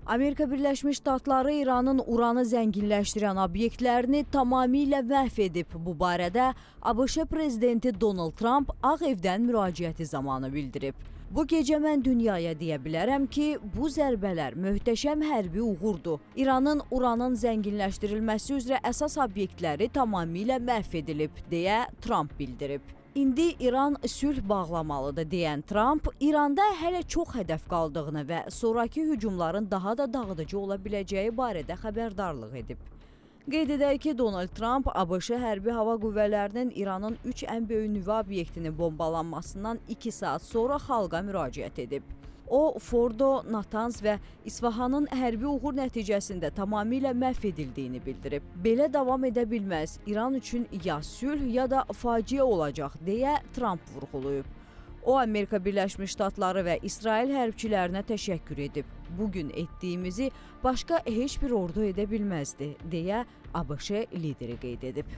Amerika Birləşmiş Ştatları İranın uranı zənginləşdirən obyektlərini tamamilə məhv edib. Bu barədə ABŞ prezidenti Donald Trump Ağ Evdən müraciəti zamanı bildirib. Bu gecə mən dünyaya deyə bilərəm ki, bu zərbələr möhtəşəm hərbi uğurdur. İranın uranın zənginləşdirilməsi üzrə əsas obyektləri tamamilə məhv edilib, deyə Trump bildirib. İndi İran sülh bağlamalıdır deyən Trump, İranda hələ çox hədəf qaldığını və sonraki hücumların daha da dağıdıcı ola biləcəyi barədə xəbərdarlıq edib. Qeyd edək ki, Donald Trump ABŞ hərbi hava qüvvələrinin İranın 3 ən böyük nüvə obyektinin bombalanmasından 2 saat sonra xalqa müraciət edib. O, Fordo, Natanz və İsfahanın hərbi uğur nəticəsində tamamilə məhv edildiyini bildirib. Belə davam edə bilməz, İran üçün ya sülh ya da faciə olacaq, deyə Trump vurğulayıb. O, Amerika Birləşmiş Ştatları və İsrail hərbçilərinə təşəkkür edib. Bugün etdiyimizi başqa heç bir ordu edə bilməzdi, deyə ABŞ lideri qeyd edib.